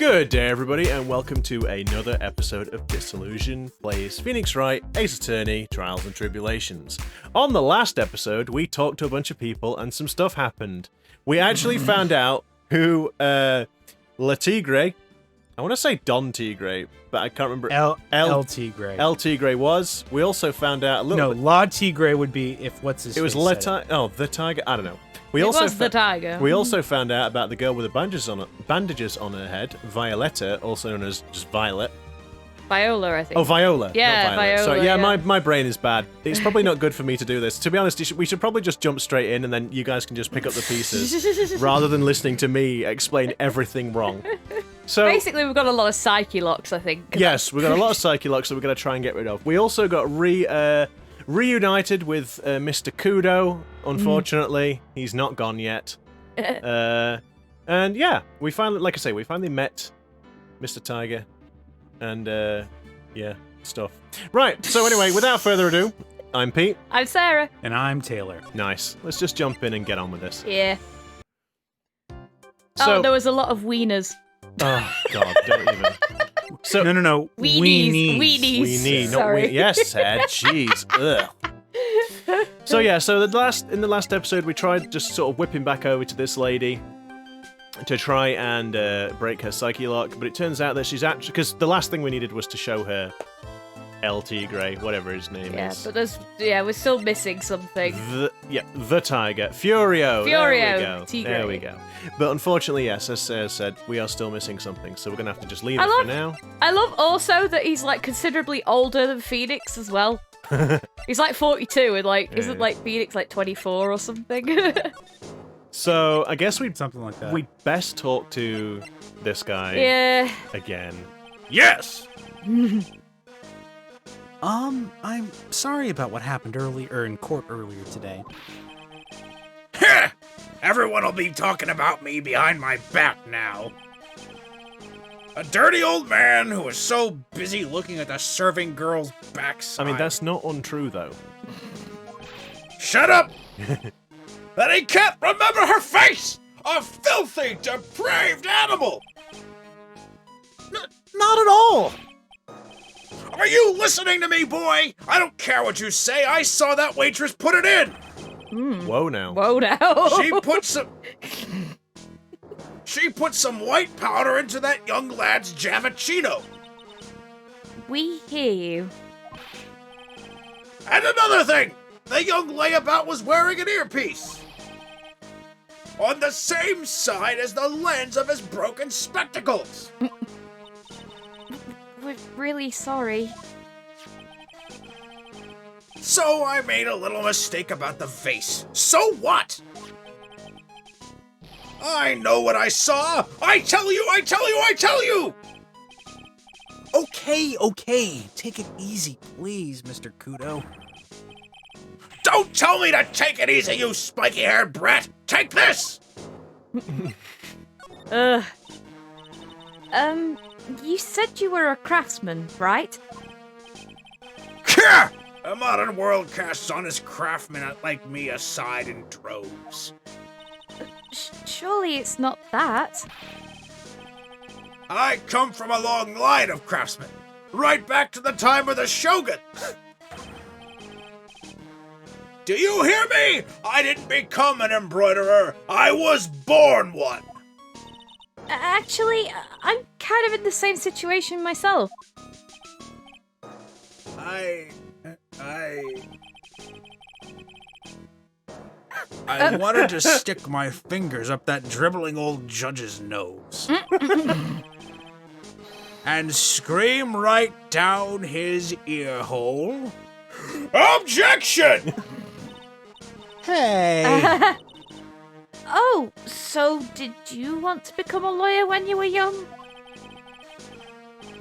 Good day, everybody, and welcome to another episode of Disillusioned Plays Phoenix Wright, Ace Attorney, Trials and Tribulations. On the last episode, we talked to a bunch of people and some stuff happened. We actually found out who La Tigre, I want to say Don Tigre, but I can't remember. El Tigre. El Tigre was. We also found out a little bit. No, La Tigre would be if what's his It was face said it. the Tiger. I don't know. The tiger. We also found out about the girl with the bandages on her head, Violetta, also known as just Violet. Viola, I think. Oh, Viola. Yeah, not Violet. Viola. So, yeah, my brain is bad. It's probably not good for me to do this. To be honest, we should probably just jump straight in and then you guys can just pick up the pieces rather than listening to me explain everything wrong. So basically, we've got a lot of psyche locks, I think. Yes, we've got a lot of psyche locks that we're going to try and get rid of. We also got reunited with Mr. Kudo. Unfortunately, he's not gone yet. And yeah, we finally met Mr. Tiger. And, yeah, stuff. Right, so anyway, without further ado, I'm Pete. I'm Sarah. And I'm Taylor. Nice. Let's just jump in and get on with this. Yeah. So, there was a lot of wieners. Oh, God, don't even. So, No. Weenies. Weenie, not Sorry. Yes, Ed. Jeez. Ugh. So yeah, in the last episode, we tried just sort of whipping back over to this lady to try and break her psyche lock, but it turns out that she's actually, because the last thing we needed was to show her El Tigre, whatever his name is. Yeah, but we're still missing something. The tiger, Furio. There we go. Tigre. There we go. But unfortunately, yes, as Sarah said, we are still missing something, so we're gonna have to just leave it for now. I love also that he's like considerably older than Phoenix as well. He's like 42 and isn't like Phoenix like 24 or something? So I guess Something like that. we'd best talk to this guy again. Yes! I'm sorry about what happened in court earlier today. Heh! Everyone will be talking about me behind my back now. A dirty old man who was so busy looking at the serving girl's backside. I mean, that's not untrue, though. Shut up! That he can't remember her face! A filthy, depraved animal! Not at all! Are you listening to me, boy? I don't care what you say, I saw that waitress put it in! Whoa, now. Whoa now. She put some white powder into that young lad's Javicino. We hear you. And another thing, the young layabout was wearing an earpiece. On the same side as the lens of his broken spectacles. We're really sorry. So I made a little mistake about the vase. So what? I know what I saw! I tell you! Okay. Take it easy, please, Mr. Kudo. Don't tell me to take it easy, you spiky-haired brat! Take this! You said you were a craftsman, right? Kah! The modern world casts honest craftsmen like me aside in droves. Surely it's not that. I come from a long line of craftsmen, right back to the time of the Shogun. Do you hear me? I didn't become an embroiderer. I was born one. Actually, I'm kind of in the same situation myself. I wanted to stick my fingers up that dribbling old judge's nose. And scream right down his ear hole. Objection! Hey! Oh, so did you want to become a lawyer when you were young?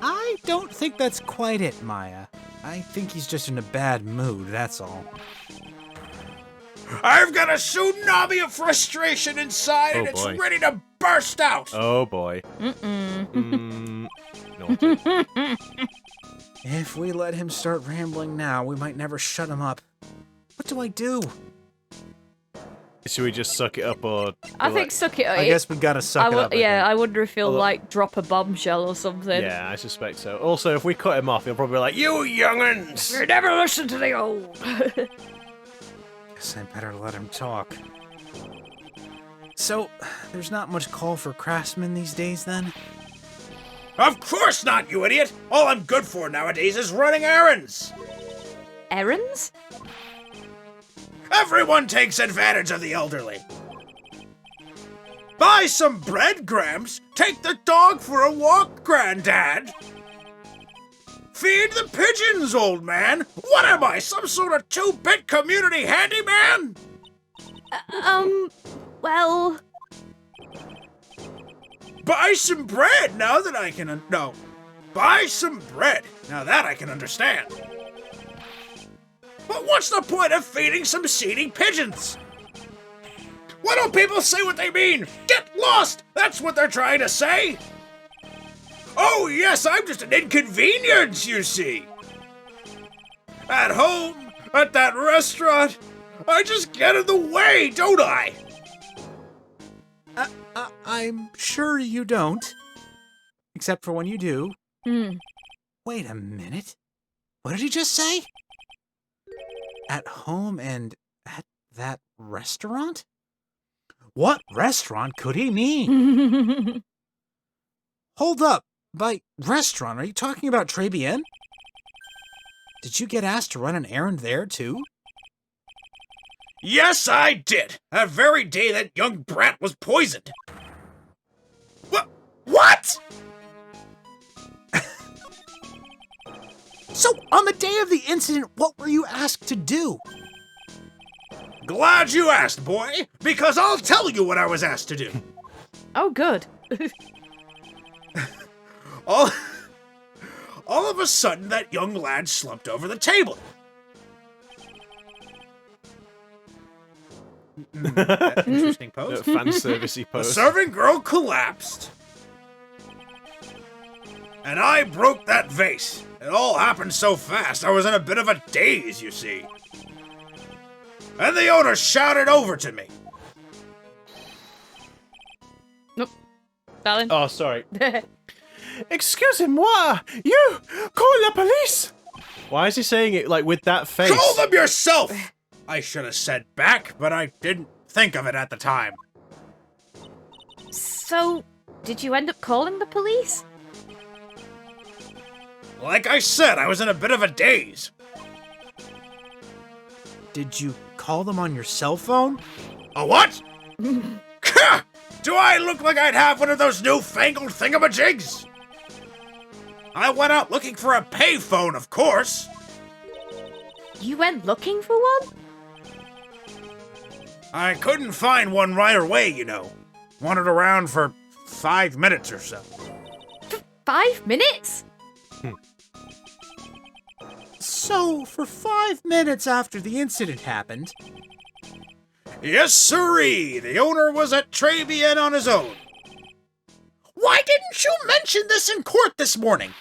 I don't think that's quite it, Maya. I think he's just in a bad mood, that's all. I've got a tsunami of frustration inside and it's ready to burst out. Oh boy. Naughty. If we let him start rambling now, we might never shut him up. What do I do? Should we just suck it up or? I think suck it up. I guess we gotta suck it up. I wonder if he'll Although- like drop a bombshell or something. Yeah, I suspect so. Also, if we cut him off, he'll probably be like, "You young'uns!" You never listen to the old. Guess I better let him talk. So, there's not much call for craftsmen these days, then? Of course not, you idiot! All I'm good for nowadays is running errands! Errands? Everyone takes advantage of the elderly. Buy some bread, Gramps. Take the dog for a walk, Granddad. Feed the pigeons, old man. What am I, some sort of 2-bit community handyman? Well... Buy some bread now that I can... No. Buy some bread. Now that I can understand. But what's the point of feeding some seedy pigeons? Why don't people say what they mean? Get lost! That's what they're trying to say! Oh yes, I'm just an inconvenience, you see! At home, at that restaurant, I just get in the way, don't I? I'm sure you don't. Except for when you do. Hmm. Wait a minute. What did he just say? At home and at that restaurant? What restaurant could he mean? Hold up. By restaurant, are you talking about Tribulations? Did you get asked to run an errand there, too? Yes, I did! That very day that young brat was poisoned! What?! So, on the day of the incident, what were you asked to do? Glad you asked, boy, because I'll tell you what I was asked to do. Oh, good. All of a sudden, that young lad slumped over the table. Interesting pose. Fan servicey The post. serving girl collapsed. And I broke that vase. It all happened so fast, I was in a bit of a daze, you see. And the owner shouted over to me. Nope. Darling. Oh, sorry. Excusez-moi, you call the police. Why is he saying it like with that face? Call them yourself! I should have said back, but I didn't think of it at the time. So, did you end up calling the police? Like I said, I was in a bit of a daze. Did you call them on your cell phone? A what? Kah! Do I look like I'd have one of those newfangled thingamajigs? I went out looking for a payphone, of course. You went looking for one? I couldn't find one right away, you know. Wandered around for 5 minutes or so. 5 minutes? So, for 5 minutes after the incident happened... Yes, sirree! The owner was at Tribulations on his own. Why didn't you mention this in court this morning?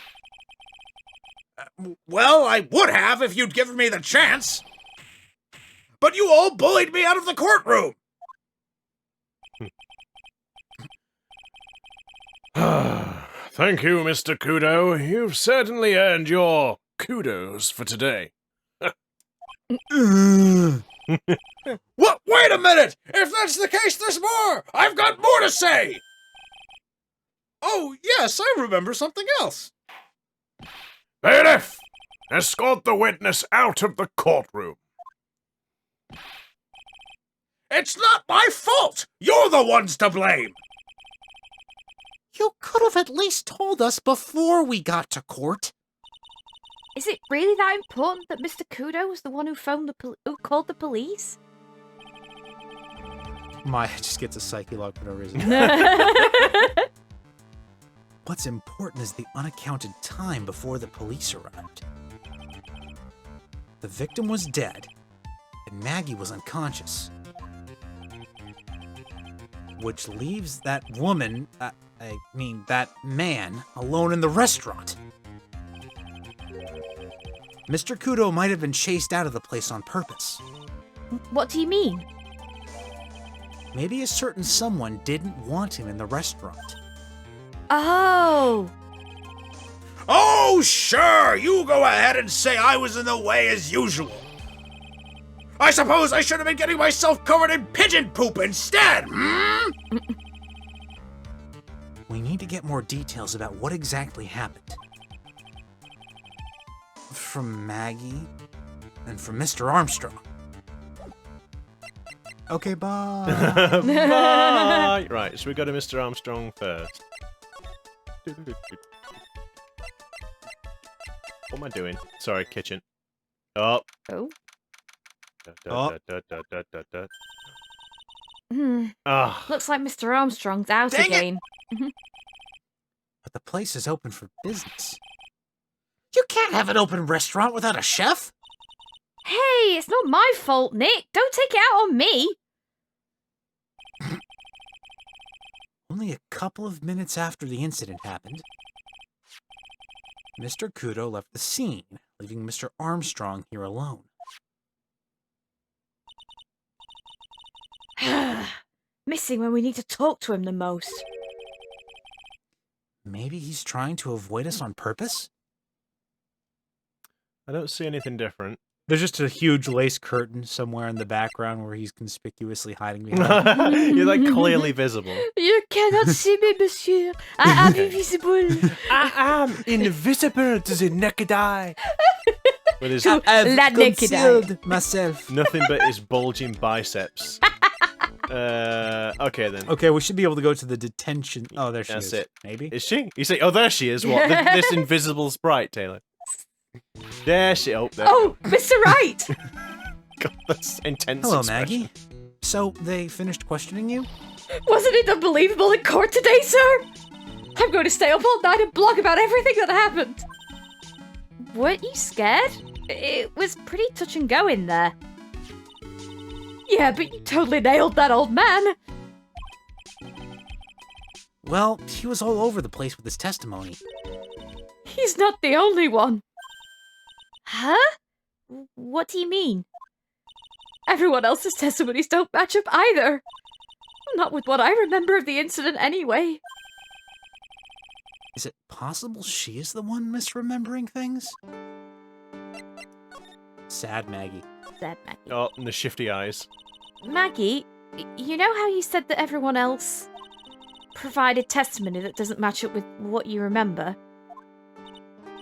Well, I would have if you'd given me the chance. But you all bullied me out of the courtroom. Thank you, Mr. Kudo. You've certainly earned your kudos for today. What? Wait a minute! If that's the case, there's more! I've got more to say! Oh, yes, I remember something else. Bailiff, escort the witness out of the courtroom. It's not my fault! You're the ones to blame! You could have at least told us before we got to court. Is it really that important that Mr. Kudo was the one who phoned who called the police? Maya just gets a psyche log for no reason. What's important is the unaccounted time before the police arrived. The victim was dead, and Maggey was unconscious. Which leaves that woman, that man, alone in the restaurant. Mr. Kudo might have been chased out of the place on purpose. What do you mean? Maybe a certain someone didn't want him in the restaurant. Oh! Oh, sure! You go ahead and say I was in the way as usual. I suppose I should have been getting myself covered in pigeon poop instead, hmm? We need to get more details about what exactly happened. From Maggey and from Mr. Armstrong. Okay, bye. Bye. Right, so we go to Mr. Armstrong first. What am I doing? Sorry, kitchen. Oh. Oh. Oh. Ah. Looks like Mr. Armstrong's out Dang it! again. But the place is open for business. You can't have an open restaurant without a chef. Hey, it's not my fault, Nick. Don't take it out on me. Only a couple of minutes after the incident happened, Mr. Kudo left the scene, leaving Mr. Armstrong here alone. Missing when we need to talk to him the most. Maybe he's trying to avoid us on purpose? I don't see anything different. There's just a huge lace curtain somewhere in the background where he's conspicuously hiding behind. You're like clearly visible. You cannot see me, monsieur. I am invisible. I am invisible to the naked eye. With his To la naked eye. myself. nothing but his bulging biceps. Okay then. Okay, we should be able to go to the detention. Oh, there she That's is. it. Maybe? Is she? You say, oh, there she is. What? This invisible sprite, Taylor. There she. Oh, there. Oh, Mr. Wright. God, that's intense. Hello, expression. Maggey. So, they finished questioning you? Wasn't it unbelievable in court today, sir? I'm going to stay up all night and blog about everything that happened. Weren't you scared? It was pretty touch and go in there. Yeah, but you totally nailed that old man. Well, he was all over the place with his testimony. He's not the only one. Huh? What do you mean? Everyone else's testimonies don't match up either. Not with what I remember of the incident anyway. Is it possible she is the one misremembering things? Sad Maggey. Said Maggey. Oh, and the shifty eyes. Maggey, you know how you said that everyone else provided testimony that doesn't match up with what you remember?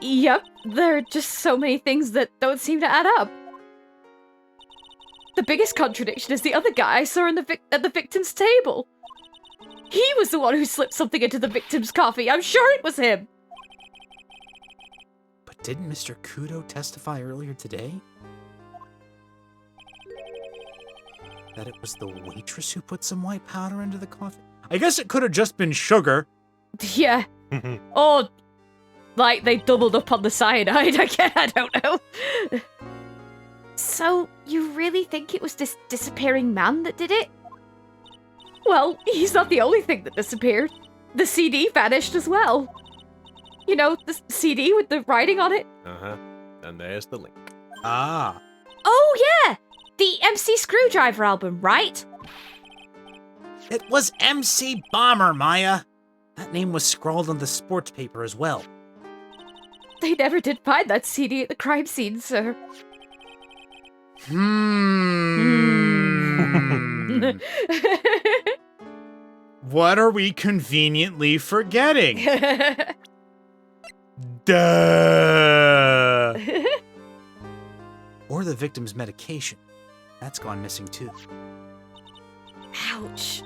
Yep, there are just so many things that don't seem to add up. The biggest contradiction is the other guy I saw at the victim's table. He was the one who slipped something into the victim's coffee. I'm sure it was him. But didn't Mr. Kudo testify earlier today? That it was the waitress who put some white powder into the coffee? I guess it could have just been sugar. Yeah. Or, like, they doubled up on the cyanide. I don't know. So, you really think it was this disappearing man that did it? Well, he's not the only thing that disappeared. The CD vanished as well. You know, the CD with the writing on it? Uh-huh. And there's the link. Ah. Oh, yeah! The MC Screwdriver album, right? It was MC Bomber, Maya. That name was scrawled on the sports paper as well. They never did find that CD at the crime scene, sir. What are we conveniently forgetting? Duh! Or the victim's medication. That's gone missing too. Ouch.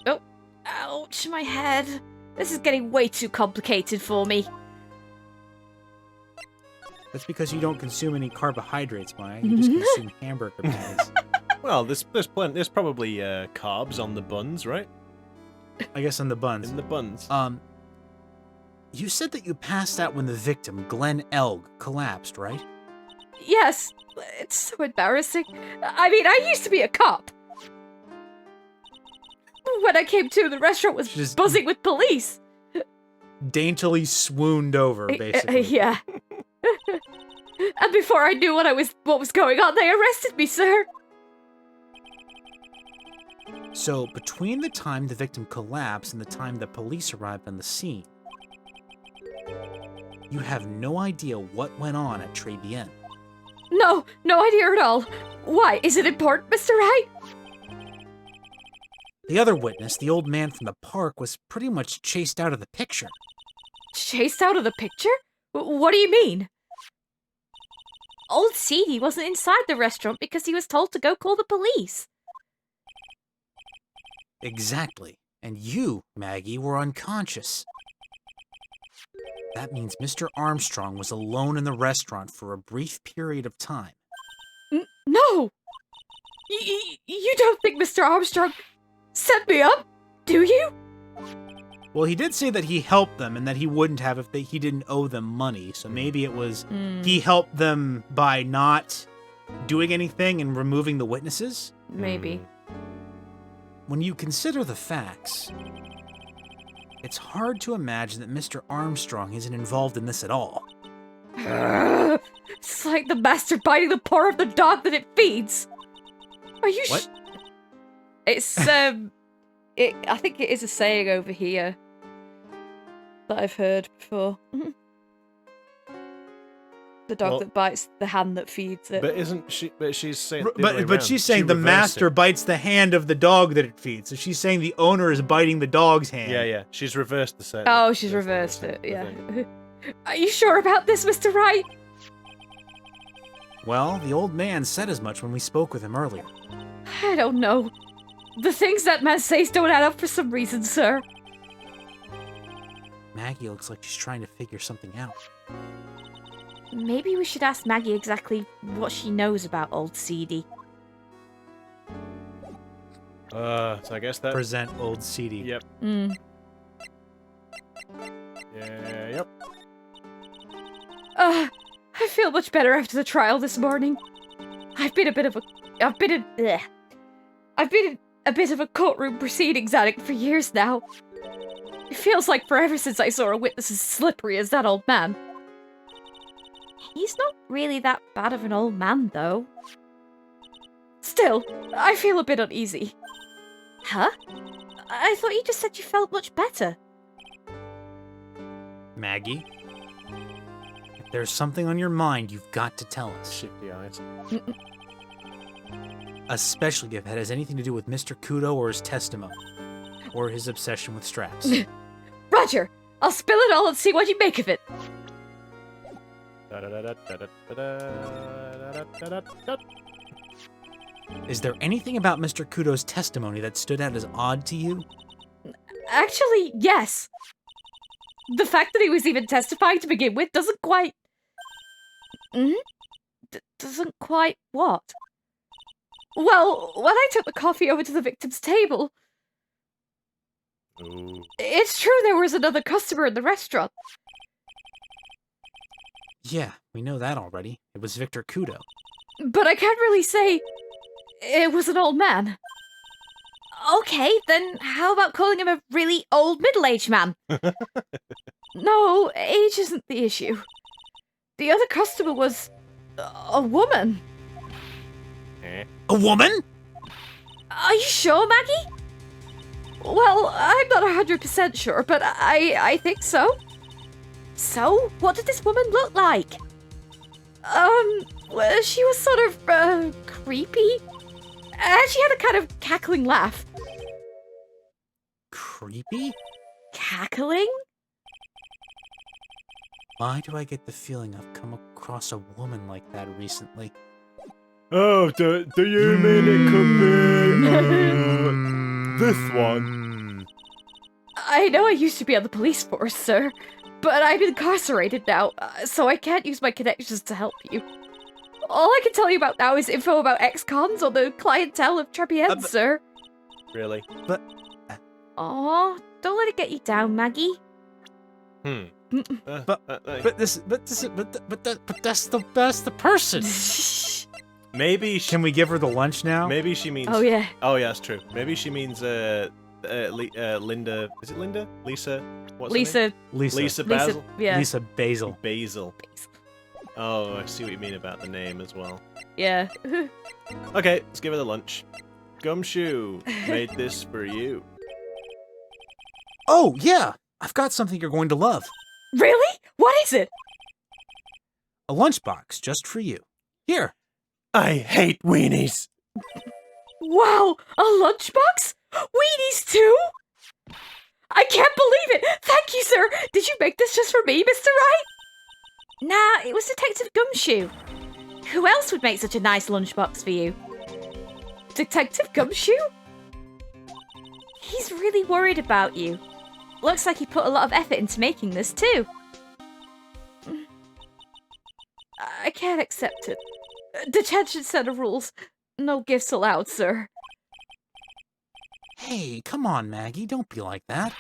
Oh, ouch, my head. This is getting way too complicated for me. That's because you don't consume any carbohydrates, Maya. You just consume hamburger patties. Well, there's probably carbs on the buns, right? I guess on the buns. In the buns. You said that you passed out when the victim, Glen collapsed, right? Yes, it's so embarrassing. I mean, I used to be a cop. When I came to, the restaurant was Just buzzing with police. daintily swooned over, basically. Yeah. And before I knew what was going on, they arrested me, sir. So, between the time the victim collapsed and the time the police arrived on the scene, you have no idea what went on at Tribulations. No idea at all. Why? Is it important, Mr. Wright? The other witness, the old man from the park, was pretty much chased out of the picture. Chased out of the picture? What do you mean? Old Seedy wasn't inside the restaurant because he was told to go call the police. Exactly. And you, Maggey, were unconscious. That means Mr. Armstrong was alone in the restaurant for a brief period of time. No! You don't think Mr. Armstrong set me up, do you? Well, he did say that he helped them and that he wouldn't have if he didn't owe them money. So maybe it was he helped them by not doing anything and removing the witnesses? Maybe. When you consider the facts, it's hard to imagine that Mr. Armstrong isn't involved in this at all. It's like the master biting the paw of the dog that it feeds. Are you What? It's, I think it is a saying over here that I've heard before. The dog that bites the hand that feeds it. But isn't she? But she's saying. But she's saying the master bites the hand of the dog that it feeds. So she's saying the owner is biting the dog's hand. Yeah. She's reversed the sentence. Oh, she's reversed it. Yeah. Are you sure about this, Mr. Wright? Well, the old man said as much when we spoke with him earlier. I don't know. The things that man says don't add up for some reason, sir. Maggey looks like she's trying to figure something out. Maybe we should ask Maggey exactly what she knows about old Seedy. So I guess that. Present old Seedy. Yep. Yeah. Yep. I feel much better after the trial this morning. I've been a bit of a courtroom proceedings addict for years now. It feels like forever since I saw a witness as slippery as that old man. He's not really that bad of an old man, though. Still, I feel a bit uneasy. Huh? I thought you just said you felt much better. Maggey, if there's something on your mind, you've got to tell us. Shifty eyes. Especially if it has anything to do with Mr. Kudo or his testimony. Or his obsession with straps. Roger! I'll spill it all and see what you make of it. Is there anything about Mr. Kudo's testimony that stood out as odd to you? Actually, yes. The fact that he was even testifying to begin with doesn't quite... doesn't quite what? Well, when I took the coffee over to the victim's table... Ooh. It's true there was another customer in the restaurant. Yeah, we know that already. It was Victor Kudo. But I can't really say it was an old man. Okay, then how about calling him a really old middle-aged man? No, age isn't the issue. The other customer was a woman. A woman? Are you sure, Maggey? Well, I'm not 100% sure, but I think so. So, what did this woman look like? Well, she was sort of, creepy. And she had a kind of cackling laugh. Creepy? Cackling? Why do I get the feeling I've come across a woman like that recently? Oh, do you mean it could be this one? I know I used to be on the police force, sir, but I'm incarcerated now, so I can't use my connections to help you. All I can tell you about now is info about ex-cons or the clientele of Tribulations, sir. Really? But... Aw, don't let it get you down, Maggey. But that's the person. Maybe Can we give her the lunch now? Maybe she means. Oh yeah. Oh yeah, that's true. Maybe she means Linda. Is it Linda? Lisa. What's her name? Lisa Basil. Yeah. Lisa Basil. Basil. Oh, I see what you mean about the name as well. Yeah. Okay, let's give her the lunch. Gumshoe made this for you. Oh, yeah! I've got something you're going to love. Really? What is it? A lunchbox just for you. Here. I hate weenies. Wow, a lunchbox? Weenies too? I can't believe it! Thank you, sir! Did you make this just for me, Mr. Wright? Nah, it was Detective Gumshoe. Who else would make such a nice lunchbox for you? Detective Gumshoe? He's really worried about you. Looks like he put a lot of effort into making this too. I can't accept it. Detention center rules. No gifts allowed, sir. Hey, come on, Maggey. Don't be like that.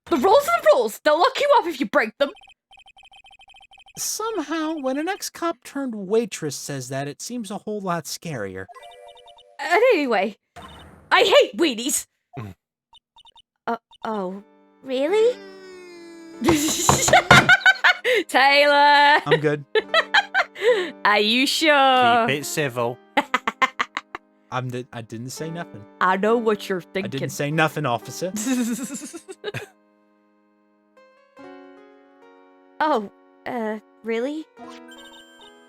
The rules are the rules. They'll lock you up if you break them. Somehow, when an ex-cop turned waitress says that, it seems a whole lot scarier. And anyway, I hate weenies. Oh, really? Taylor! I'm good. Are you sure? Keep it civil. I didn't say nothing. I know what you're thinking. I didn't say nothing, officer. Oh, really?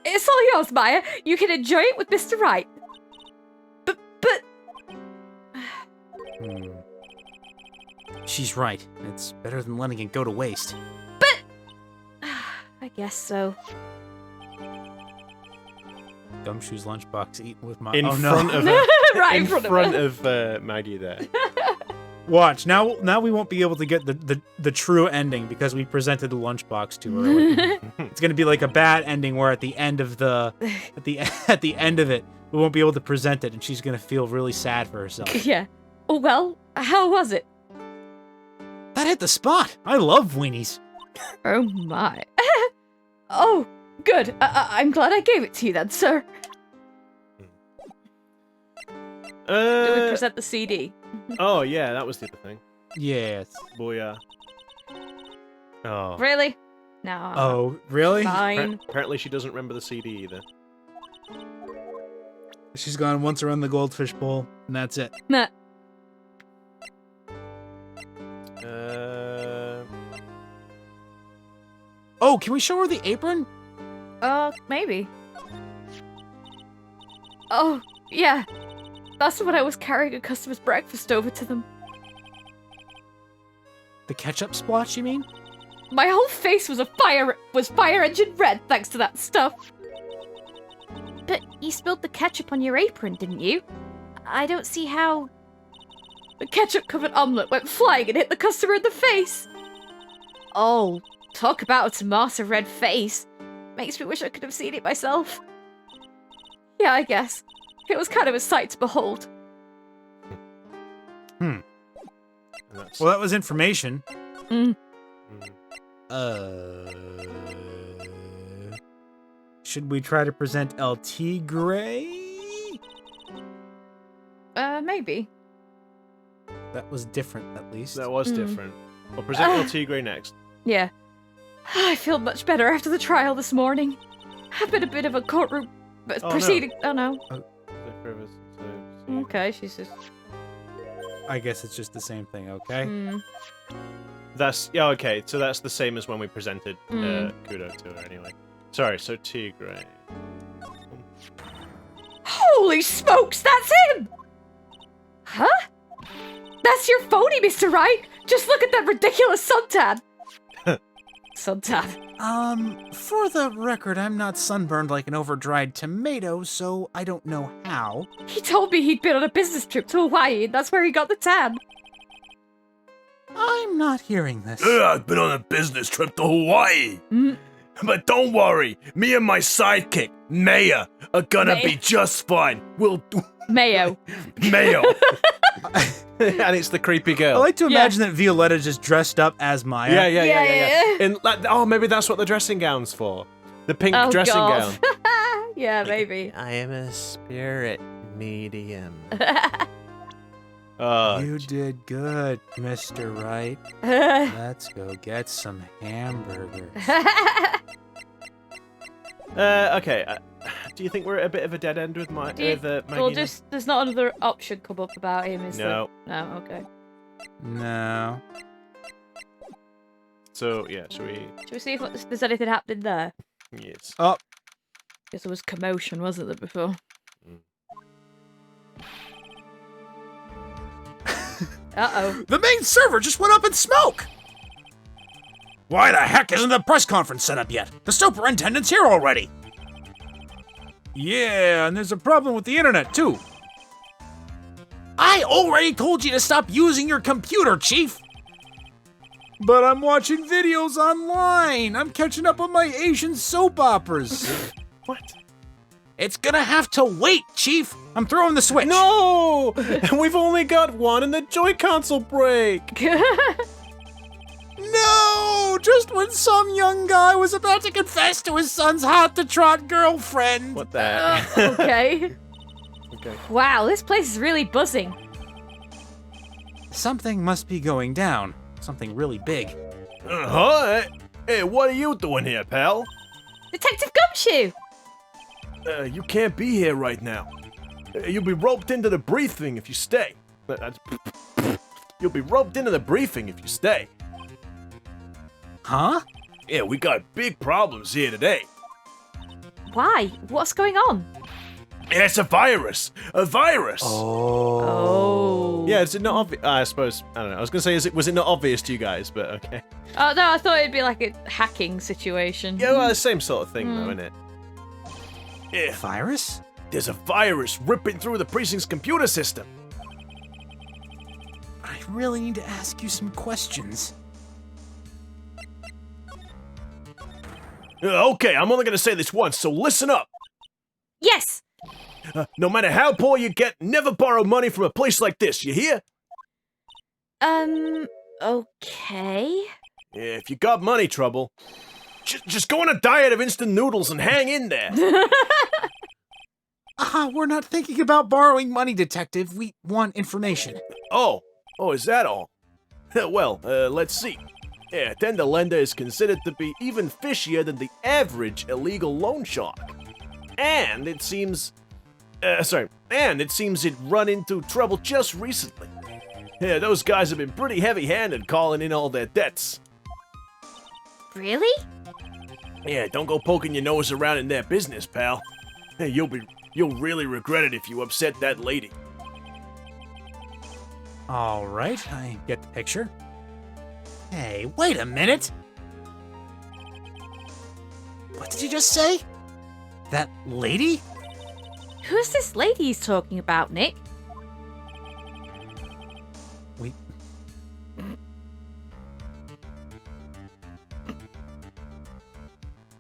It's all yours, Maya. You can enjoy it with Mr. Wright. But... She's right. It's better than letting it go to waste. But... I guess so. Gumshoe's lunchbox eaten with my... In front of her. Right in front of Maggey there. Watch, now we won't be able to get the true ending because we presented the lunchbox too early. It's gonna be like a bad ending where at the end of at the end of it, we won't be able to present it and she's gonna feel really sad for herself. Yeah. Oh, well, how was it? That hit the spot. I love weenies. Oh my. Oh, good. I'm glad I gave it to you then, sir. Did we present the CD? Oh, yeah, that was the other thing. Yes. Booyah. Oh. Really? No. Oh, really? Fine. Apparently she doesn't remember the CD either. She's gone once around the goldfish bowl, and that's it. Nah. Oh, can we show her the apron? Maybe. Oh, yeah. That's when I was carrying a customer's breakfast over to them. The ketchup splotch, you mean? My whole face was fire engine red thanks to that stuff. But you spilled the ketchup on your apron, didn't you? I don't see how... The ketchup-covered omelette went flying and hit the customer in the face. Oh, talk about a tomato red face. Makes me wish I could have seen it myself. Yeah, I guess. It was kind of a sight to behold. Well, that was information. Should we try to present El Tigre? Maybe. That was different, at least. That was different. We'll present El Tigre next. Yeah. I feel much better after the trial this morning. I've been a bit of a courtroom proceeding. No. Oh no. Oh. Okay, she's just... I guess it's just the same thing, okay? That's... Yeah, okay. So that's the same as when we presented Kudo to her anyway. Sorry, so Tigre. Holy smokes, that's him! Huh? That's your phony, Mr. Wright! Just look at that ridiculous suntan! Suntan. For the record, I'm not sunburned like an over-dried tomato, so I don't know how. He told me he'd been on a business trip to Hawaii, and that's where he got the tan. I'm not hearing this. I've been on a business trip to Hawaii. But don't worry, me and my sidekick, Maya, are gonna be just fine. We'll do... Mayo. Mayo. And it's the creepy girl. I like to imagine that Violetta just dressed up as Maya. Yeah. And oh, maybe that's what the dressing gown's for. The pink dressing gown. Yeah, maybe. I am a spirit medium. You did good, Mr. Wright. Let's go get some hamburgers. Okay. Do you think we're at a bit of a dead end with Maggey? Well, there's not another option come up about him, is there? No. No, okay. No. So, yeah, should we... Shall we see if there's anything happening there? Yes. Oh, Because there was commotion, wasn't there, before? Uh-oh. the main server just went up in smoke! Why the heck isn't the press conference set up yet? The superintendent's here already. Yeah, and there's a problem with the internet, too. I already told you to stop using your computer, Chief! But I'm watching videos online. I'm catching up on my Asian soap operas. What? It's gonna have to wait, Chief. I'm throwing the switch. No! We've only got one and the Joy Console break! No! Just when some young guy was about to confess to his son's hot-to-trot girlfriend. What the heck? Okay. Okay. Wow, this place is really buzzing. Something must be going down. Something really big. Huh? Hey, what are you doing here, pal? Detective Gumshoe! You can't be here right now. You'll be roped into the briefing if you stay. You'll be roped into the briefing if you stay. Huh? Yeah, we got big problems here today. Why? What's going on? It's a virus! A virus! Oh. Yeah, is it not obvious? I suppose, I don't know. I was going to say, was it not obvious to you guys, but okay. Oh, no, I thought it'd be like a hacking situation. Yeah, well, the same sort of thing, though, isn't it? Yeah, Virus? there's a virus ripping through the precinct's computer system. I really need to ask you some questions. Okay, I'm only gonna say this once, so listen up. Yes! No matter how poor you get, never borrow money from a place like this, you hear? Okay. Yeah, if you got money trouble, just go on a diet of instant noodles and hang in there. We're not thinking about borrowing money, Detective. We want information. Oh, is that all? Well, let's see. Yeah, then the lender is considered to be even fishier than the average illegal loan shark. And it seems... it run into trouble just recently. Yeah, those guys have been pretty heavy-handed calling in all their debts. Really? Yeah, don't go poking your nose around in their business, pal. Hey, you'll really regret it if you upset that lady. All right, I get the picture. Hey, wait a minute! What did you just say? That lady? Who's this lady he's talking about, Nick? We...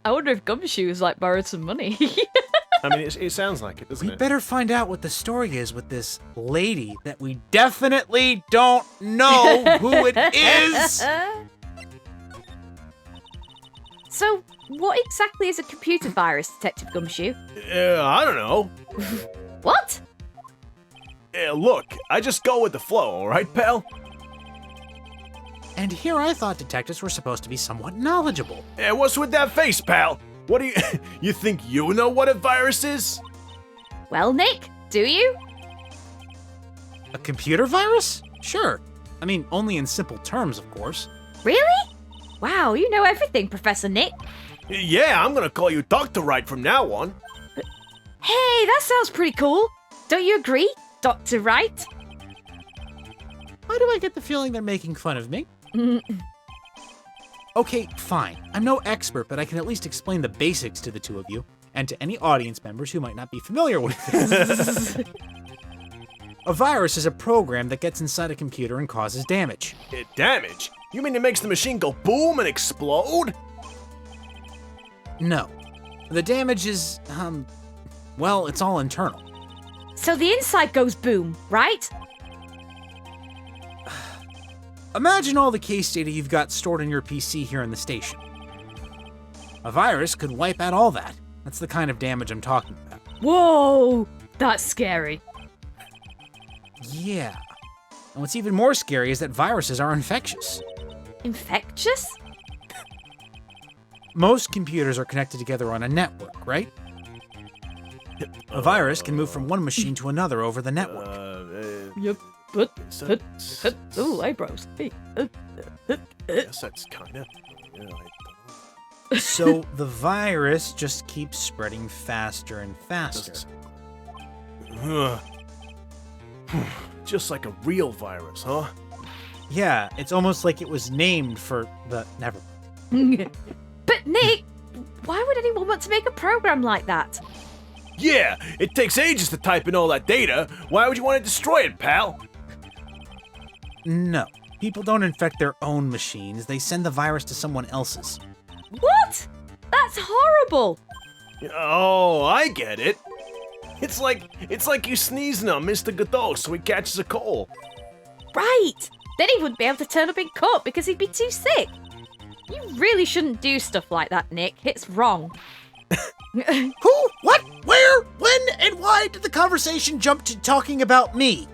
I wonder if Gumshoe's like borrowed some money. I mean, it sounds like it, doesn't We it? better find out what the story is with this lady that we definitely don't know who it is! So, what exactly is a computer virus, Detective Gumshoe? I don't know. What? Look, I just go with the flow, alright, pal? And here I thought detectives were supposed to be somewhat knowledgeable. What's with that face, pal? What do you... You think you know what a virus is? Well, Nick, do you? A computer virus? Sure. I mean, only in simple terms, of course. Really? Wow, you know everything, Professor Nick. Yeah, I'm gonna call you Dr. Wright from now on. Hey, that sounds pretty cool. Don't you agree, Dr. Wright? Why do I get the feeling they're making fun of me? Okay, fine. I'm no expert, but I can at least explain the basics to the two of you, and to any audience members who might not be familiar with this. A virus is a program that gets inside a computer and causes damage. Damage? You mean it makes the machine go boom and explode? No. The damage is, well, it's all internal. So the inside goes boom, right? Imagine all the case data you've got stored in your PC here in the station. A virus could wipe out all that. That's the kind of damage I'm talking about. Whoa, that's scary. Yeah. And what's even more scary is that viruses are infectious. Infectious? Most computers are connected together on a network, right? A virus can move from one machine to another over the network. Yep. Oh, eyebrows. Hey. Guess that's kind of. So the virus just keeps spreading faster and faster. Just like a real virus, huh? Yeah, it's almost like it was named for the... Never. But Nick, why would anyone want to make a program like that? Yeah, it takes ages to type in all that data. Why would you want to destroy it, pal? No. People don't infect their own machines. They send the virus to someone else's. What? That's horrible. Oh, I get it. It's like you sneezing on Mr. Godot so he catches a cold. Right. Then he wouldn't be able to turn up in court because he'd be too sick. You really shouldn't do stuff like that, Nick. It's wrong. Who? What? Where? When? And why did the conversation jump to talking about me?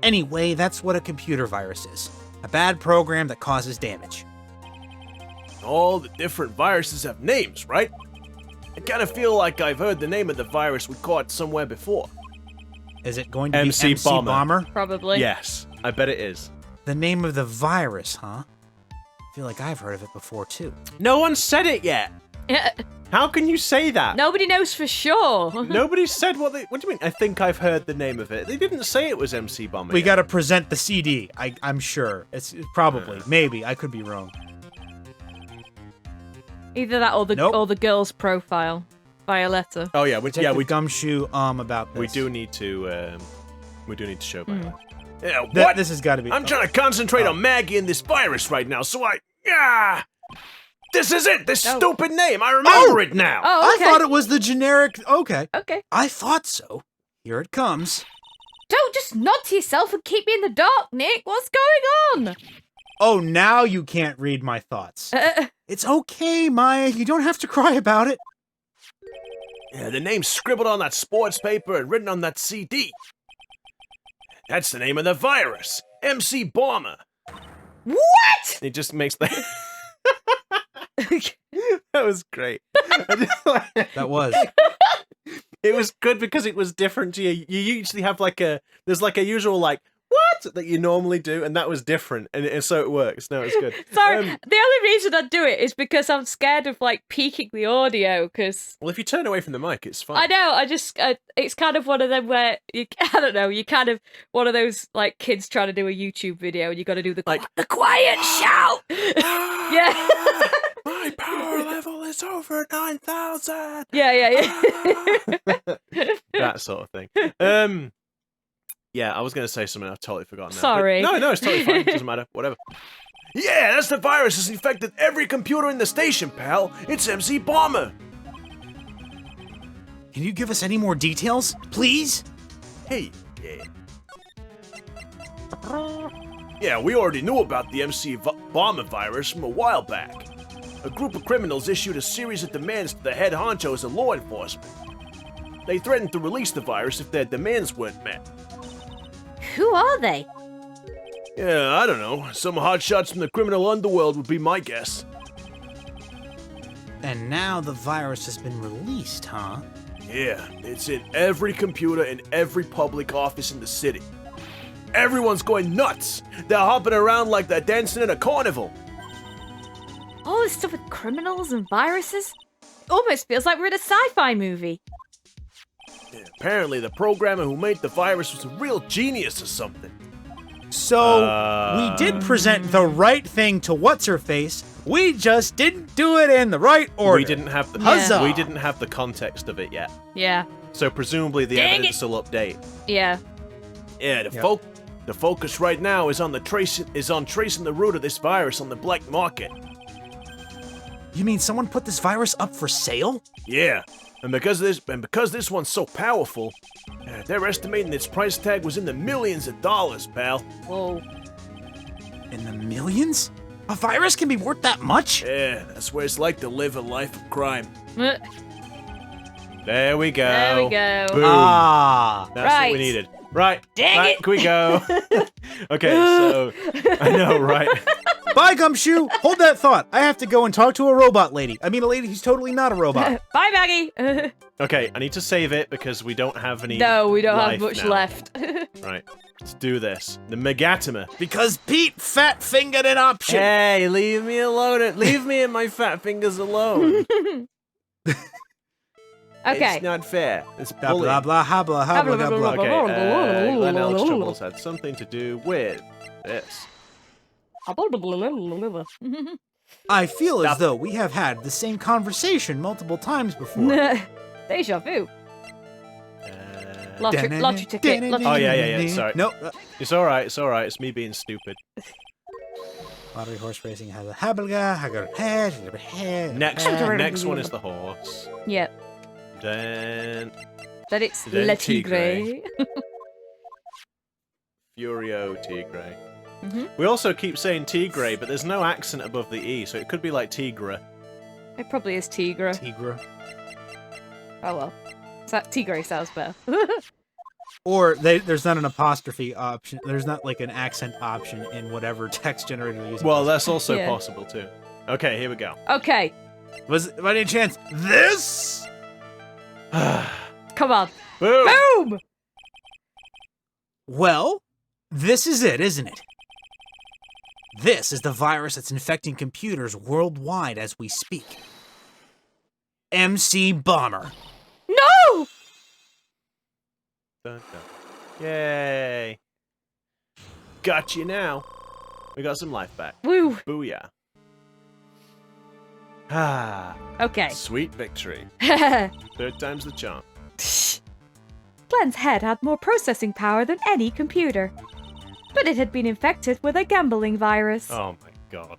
Anyway, that's what a computer virus is. A bad program that causes damage. All the different viruses have names, right? I kind of feel like I've heard the name of the virus we caught somewhere before. Is it going to be MC Bomber? Probably. Yes, I bet it is. The name of the virus, huh? I feel like I've heard of it before, too. No one said it yet. How can you say that? Nobody knows for sure. Nobody said what do you mean? I think I've heard the name of it. They didn't say it was MC Bomber. We yet. gotta present the CD. I'm sure. It's probably. Maybe. I could be wrong. Either that or the Nope. or the girl's profile. Violetta. Oh yeah, Detective Gumshoe, about this. we do need to show back. Yeah, what? This has got to be... I'm trying to concentrate on Maggey and this virus right now, so this is it! This stupid name! I remember it now! Oh, okay. I thought it was the generic... Okay. Okay. I thought so. Here it comes. Don't just nod to yourself and keep me in the dark, Nick. What's going on? Oh, now you can't read my thoughts. It's okay, Maya. You don't have to cry about it. Yeah, the name's scribbled on that sports paper and written on that CD. That's the name of the virus. MC Bomber. What? It just makes the... That was great. That was. It was good because it was different to you. You usually have there's like a usual what that you normally do, and that was different, and so it works. No, it's good. Sorry, the only reason I do it is because I'm scared of peaking the audio. Because Well, if you turn away from the mic, it's fine. I know, it's kind of one of them where I don't know, you kind of one of those kids trying to do a YouTube video, and you got to do the quiet shout. Yeah. My power level is over 9,000. Yeah. That sort of thing. Yeah, I was going to say something. I've totally forgotten now. Sorry. No, it's totally fine. It doesn't matter. Whatever. Yeah, that's the virus that's infected every computer in the station, pal. It's MC Bomber. Can you give us any more details, please? Hey, yeah, we already knew about the Bomber virus from a while back. A group of criminals issued a series of demands to the head honchos of law enforcement. They threatened to release the virus if their demands weren't met. Who are they? Yeah, I don't know. Some hotshots from the criminal underworld would be my guess. And now the virus has been released, huh? Yeah, it's in every computer in every public office in the city. Everyone's going nuts. They're hopping around like they're dancing in a carnival. All this stuff with criminals and viruses? Almost feels like we're in a sci-fi movie. Yeah, apparently, the programmer who made the virus was a real genius or something. So, we did present the right thing to What's-Her-Face. We just didn't do it in the right order. We didn't have the Huzzah! we didn't have the context of it yet. Yeah. So presumably the Dang evidence will update. Yeah. Yeah, the focus right now is on tracing the root of this virus on the black market. You mean someone put this virus up for sale? Yeah, and because this one's so powerful, they're estimating its price tag was in the millions of dollars, pal. Whoa. In the millions? A virus can be worth that much? Yeah, that's what it's like to live a life of crime. There we go. There we go. Boom. Ah. That's what we Right. needed. Right. Dang Back it. we go. Okay, so I know, right? Bye, Gumshoe. Hold that thought. I have to go and talk to a robot lady. I mean, a lady who's totally not a robot. Bye, Maggey. Okay, I need to save it because we don't have any. No, we don't have life much now. left. Right, let's do this. The Megatimer. Because Pete fat-fingered an option. Hey, leave me alone. Leave me and my fat fingers alone. Okay. It's not fair. It's Blah, bullying. blah, blah, ha, blah, ha, blah, blah, blah. Okay, Glen Elk's troubles had something to do with this. I feel as though we have had the same conversation multiple times before. Deja vu. Lottery ticket. Lottery Oh, yeah. Sorry. Nope. It's all right. It's all right. It's me being stupid. Lottery horse racing has a hablaga, head. Next one is the horse. Yep. Then That it's Then Le Tigre. Tigre. Furio Tigre. Mhm. We also keep saying Tigre, but there's no accent above the E, so it could be like Tigre. It probably is Tigre. Tigre. Oh well. Tigre sounds better. Or there's not an apostrophe option. There's not like an accent option in whatever text generator you're using. Well, that's also Yeah. possible too. Okay, here we go. Okay. Was by any chance this? Come on. Boom! Boom! Well, this is it, isn't it? This is the virus that's infecting computers worldwide as we speak. MC Bomber. No! Dun, dun. Yay! Got you now. We got some life back. Woo. Booyah. Ah, Okay. sweet victory. Third time's the charm. Glen's head had more processing power than any computer. But it had been infected with a gambling virus. Oh my god.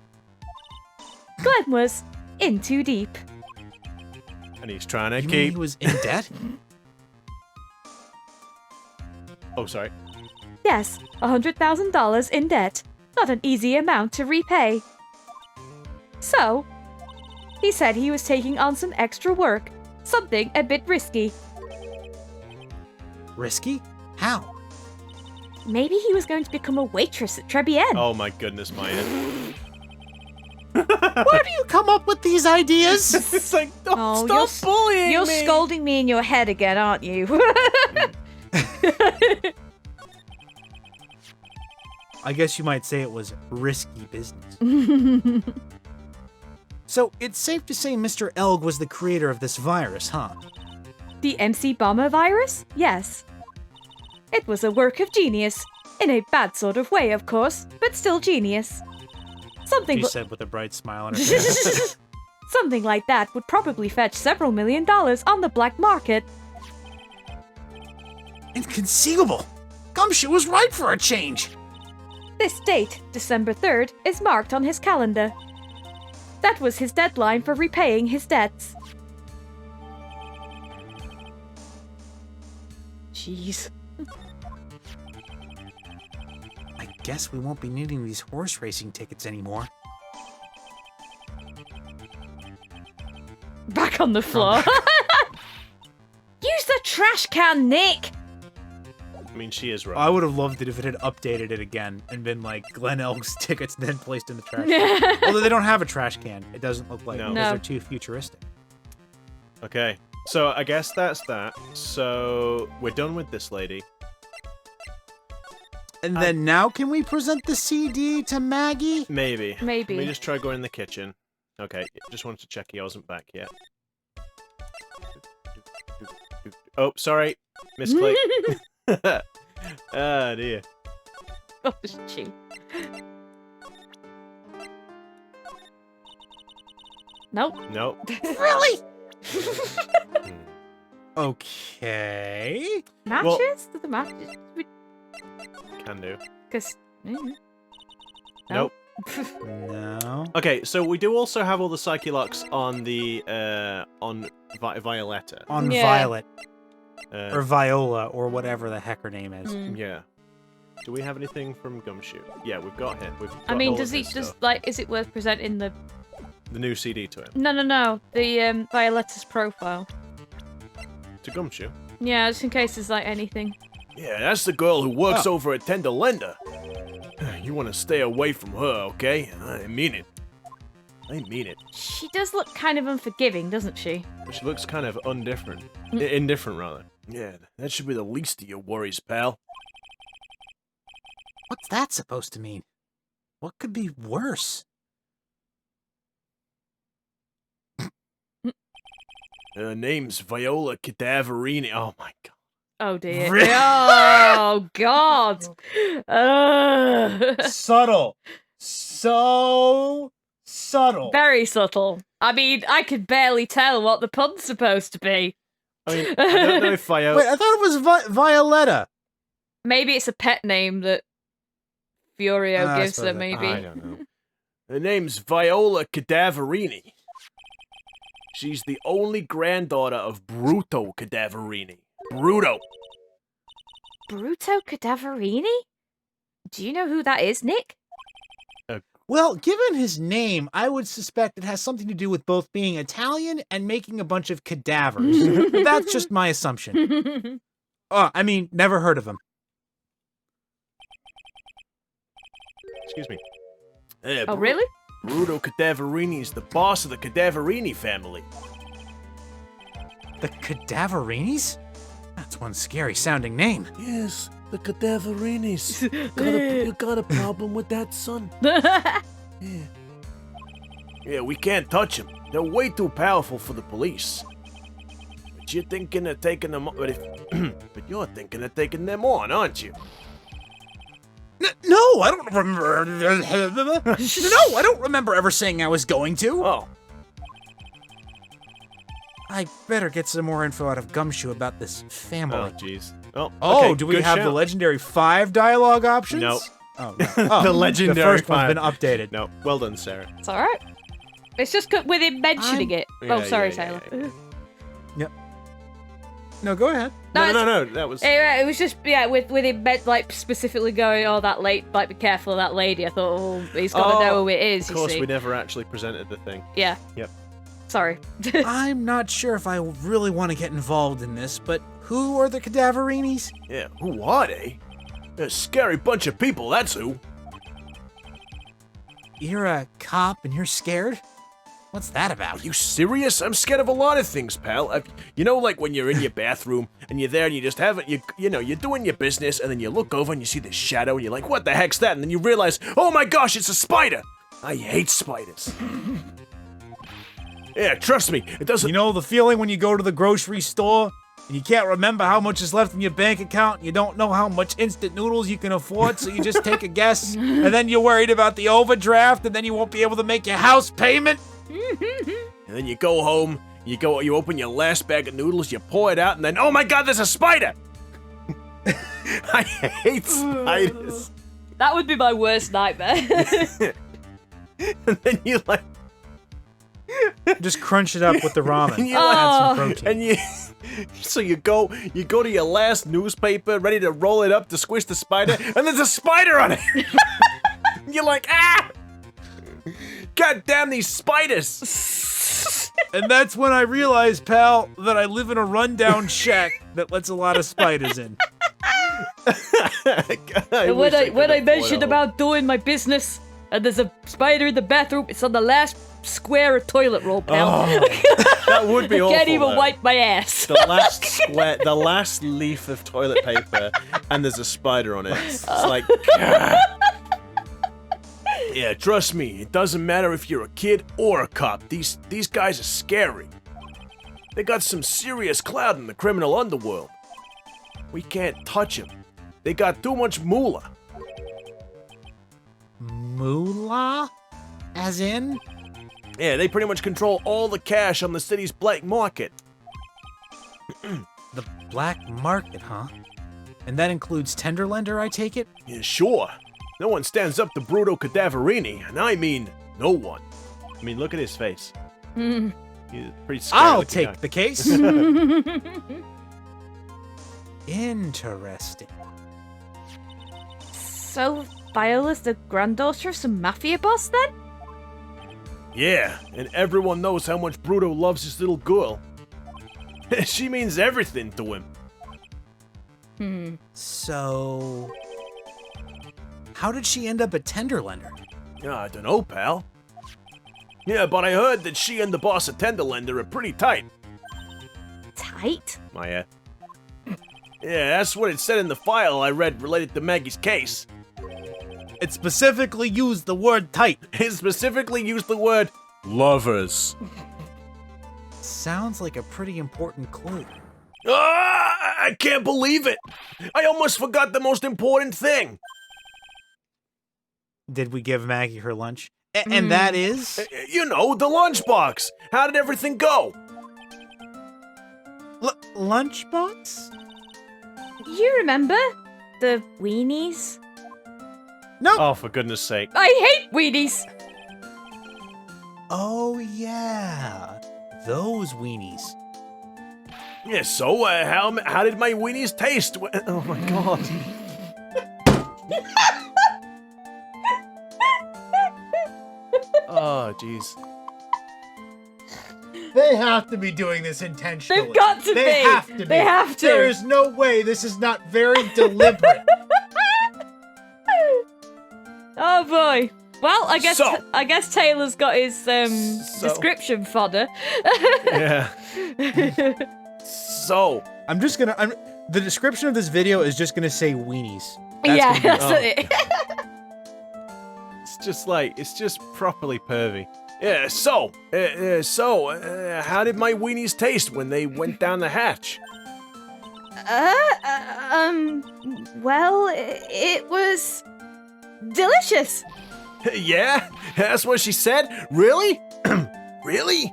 Glen was in too deep. And he's trying to You mean keep. he was in debt? Oh, sorry. Yes, $100,000 in debt. Not an easy amount to repay. So, he said he was taking on some extra work. Something a bit risky. Risky? How? Maybe he was going to become a waitress at Tribulations. Oh my goodness, Maya. Where do you come up with these ideas? It's like, Oh, stop bullying You're me. scolding me in your head again, aren't you? I guess you might say it was risky business. So, it's safe to say Mr. Elg was the creator of this virus, huh? The MC Bomber virus? Yes. It was a work of genius. In a bad sort of way, of course, but still genius. Something She li- said with a bright smile on her face. Something like that would probably fetch several $1 million on the black market. Inconceivable! Gumshoe was right for a change! This date, December 3rd, is marked on his calendar. That was his deadline for repaying his debts. Jeez. I guess we won't be needing these horse racing tickets anymore. Back on the floor. Use the trash can, Nick! I mean, she is right. I would have loved it if it had updated it again and been like Glen Elg's tickets then placed in the trash can. Although they don't have a trash can. It doesn't look like it No. because No. they're too futuristic. Okay, so I guess that's that. So we're done with this lady. And then now can we present the CD to Maggey? Maybe. Maybe. Let me just try going in the kitchen. Okay, just wanted to check he wasn't back yet. Oh, sorry. Misclick. Ah, dear. Oh, shoot. Nope. Nope. Really? Hmm. Okay. Matches? Do the matches? Can do. Because. Nope. No. Okay, so we do also have all the psyche locks on the Violetta. On Yeah. Violet. Uh, Or Viola, or whatever the heck her name is. Mm. yeah. Do we have anything from Gumshoe? Yeah, we've got him. We've got I mean, all does of he his just stuff. like? Is it worth presenting the? The new CD to him? No. The Violetta's profile. To Gumshoe? Yeah, just in case there's like anything. Yeah, that's the girl who works over at Tender Lender. you want to stay away from her, okay? I mean it. I mean it. She does look kind of unforgiving, doesn't she? She looks kind of indifferent, rather. Yeah, that should be the least of your worries, pal. What's that supposed to mean? What could be worse? Her name's Viola Cadaverini. Oh my god. Oh dear. Oh god. Subtle. So subtle. Very subtle. I mean, I could barely tell what the pun's supposed to be. I mean, I don't know if Viola... Wait, I thought it was Violetta. Maybe it's a pet name that Furio I gives her, suppose maybe. I don't know. Her name's Viola Cadaverini. She's the only granddaughter of Bruto Cadaverini. Bruto. Bruto Cadaverini? Do you know who that is, Nick? Well, given his name, I would suspect it has something to do with both being Italian and making a bunch of cadavers. But that's just my assumption. I mean, never heard of him. Excuse me. Oh, really? Bruto Cadaverini is the boss of the Cadaverini family. The Cadaverinis? That's one scary sounding name. Yes, the Cadaverinis. You got a problem with that, son? Yeah, we can't touch them. They're way too powerful for the police. But you're thinking of taking them on. But you're thinking of taking them on, aren't you? No, I don't remember. No, I don't remember ever saying I was going to. Oh, I better get some more info out of Gumshoe about this family. jeez. Oh, Oh, okay, do we good have the shout. legendary 5 dialogue options? No. Oh, no. Oh, The legendary The first 5. one's been updated. No, well done, Sarah. It's alright. It's just with him mentioning it. Yeah, Oh, sorry, yeah, Taylor. yeah. No, go ahead. No, that was... It was just, with him like specifically going, oh, that late, like, be careful of that lady. I thought, oh, he's got to know who it is, Of you course, see. we never actually presented the thing. Yeah. Yep. Sorry. I'm not sure if I really want to get involved in this, but who are the Cadaverinis? yeah, who are they? They're a scary bunch of people, that's who. You're a cop and you're scared? What's that about? Are you serious? I'm scared of a lot of things, pal. You know, like when you're in your bathroom and you're there and you just have it, you know, you're doing your business and then you look over and you see this shadow and you're like, what the heck's that? And then you realize, oh my gosh, it's a spider. I hate spiders. Yeah, trust me, it doesn't... You know the feeling when you go to the grocery store and you can't remember how much is left in your bank account and you don't know how much instant noodles you can afford, so you just take a guess, and then you're worried about the overdraft, and then you won't be able to make your house payment? And then you go home, you open your last bag of noodles, you pour it out, and then, oh my god, there's a spider! I hate spiders. That would be my worst nightmare. And then you like... Just crunch it up with the ramen. And you Add some protein. And you go to your last newspaper, ready to roll it up to squish the spider, and there's a spider on it. You're like, ah! God damn these spiders! And that's when I realized, pal, that I live in a rundown shack that lets a lot of spiders in. When I mentioned about doing my business, and there's a spider in the bathroom, it's on the last square of toilet roll, pal. That would be awful. Can't even though. wipe my ass. The last leaf of toilet paper, and there's a spider on it. It's like, Yeah, trust me, it doesn't matter if you're a kid or a cop. These guys are scary. They got some serious clout in the criminal underworld. We can't touch them. They got too much moolah. Moolah? As in? Yeah, they pretty much control all the cash on the city's black market. The black market, huh? And that includes Tenderlender, I take it? Yeah, sure. No one stands up to Bruto Cadaverini, and I mean no one. I mean, look at his face. He's a pretty scary I'll looking take guy. the case. Interesting. So, Viola's the granddaughter of some mafia boss, then? Yeah, and everyone knows how much Bruto loves his little girl. She means everything to him. So... How did she end up a Tenderlender? I don't know, pal. Yeah, but I heard that she and the boss at Tenderlender are pretty tight. Tight? Maya. Yeah, that's what it said in the file I read related to Maggie's case. It specifically used the word tight. It specifically used the word lovers. Sounds like a pretty important clue. I can't believe it! I almost forgot the most important thing. Did we give Maggey her lunch? And that is? You know, the lunchbox. How did everything go? Lunchbox? You remember? The weenies? No. Oh, for goodness sake. I hate weenies! Oh, yeah. Those weenies. Yeah, so how did my weenies taste? Oh my god. Oh, jeez. They have to be doing this intentionally. They've got to They be! have to be. They have to! There is no way this is not very deliberate. Oh boy. Well, I guess Taylor's got his description fodder. Yeah. So, The description of this video is just gonna say weenies. Yeah, gonna that's it. It's just properly pervy. yeah, so, how did my weenies taste when they went down the hatch? Well, it was delicious. Yeah? That's what she said? Really? Really?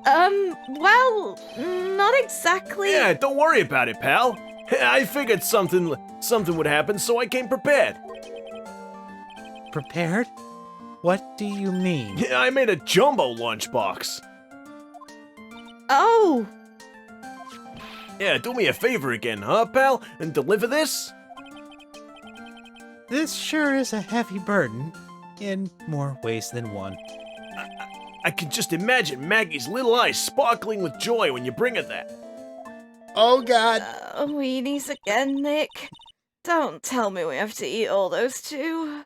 Well, not exactly. Yeah, don't worry about it, pal. I figured something would happen, so I came prepared. Prepared? What do you mean? I made a jumbo lunchbox. Oh, Yeah, do me a favor again, huh, pal? And deliver this? This sure is a heavy burden, in more ways than one. I can just imagine Maggie's little eyes sparkling with joy when you bring her that. Oh God! weenies again, Nick. Don't tell me we have to eat all those too.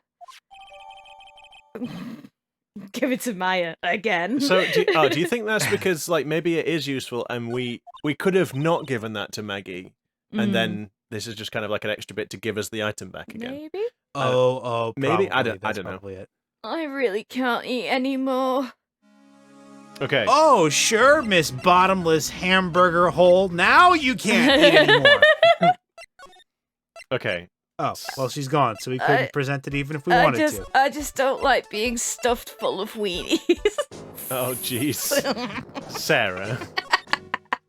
Give it to Maya again. So, do you think that's because, like, maybe it is useful and we could have not given that to Maggey, and then this is just kind of like an extra bit to give us the item back again? Maybe? Maybe? I probably. don't know. It. I really can't eat anymore. Okay. Oh, sure, Miss Bottomless Hamburger Hole. Now you can't eat anymore. Okay. Oh, well, she's gone, so we couldn't present it even if we wanted to. I just don't like being stuffed full of weenies. Oh, jeez. Sarah.